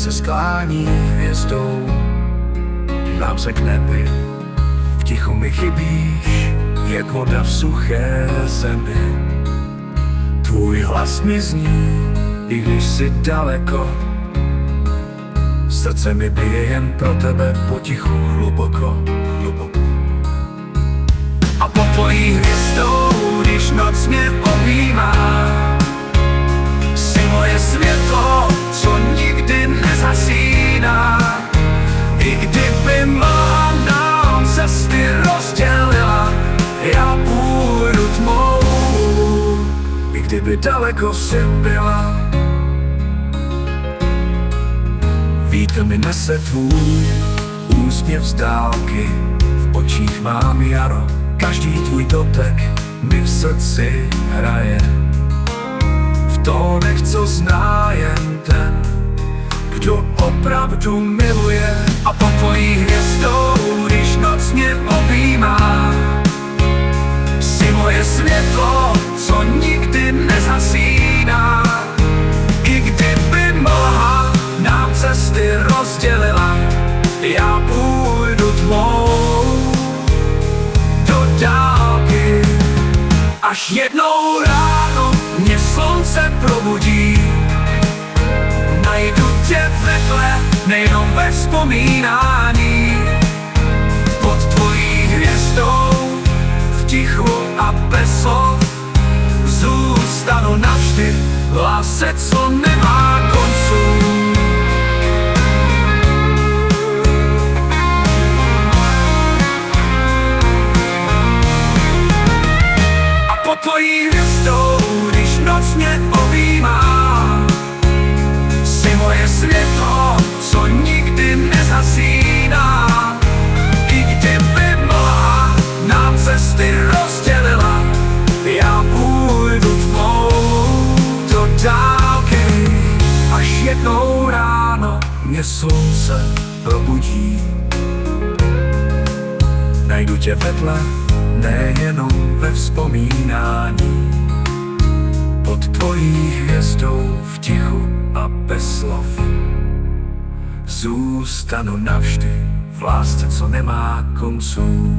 se sklání hvězdou, nám se k nebi, v tichu mi chybíš, jak voda v suché zemi. Tvůj hlas mi zní, i když jsi daleko, srdce mi bije jen pro tebe potichu, hluboko, hluboko. A pod tvojí hvězdou, když noc mě objímá, jsi moje světlo, co nikdy nezasíná. I kdyby mlha nám cesty rozdělila, já půjdu tmou. I kdyby daleko jsi byla, vítr mi nese tvůj úsměv z dálky, v očích mám jaro, každý tvůj dotek mi v srdci hraje. V tónech, co zná jen ten, kdo opravdu miluje. A pod tvojí hvězdou, když noc mě objímá, jsi moje světlo, co nikdy nezhasíná. I kdyby mlha nám cesty rozdělila, já půjdu tmou do dálky. Až jednou ráno mě slunce probudí, najdu tě vedle, nejenom ve vzpomínání. Pod tvojí hvězdou, v tichu a bez slov, zůstanu navždy v lásce, co nemá konců. A pod tvojí hvězdou, když noc mě objímá, jsi moje světlo, co nikdy nezasíná. I kdyby mlha nám cesty rozdělila, já půjdu tmou do dálky. Až jednou ráno mě slunce probudí, najdu tě vedle, nejenom ve vzpomínání. Pod tvojí hvězdou, v tichu a bez slov, zůstanu navždy v lásce, co nemá konců.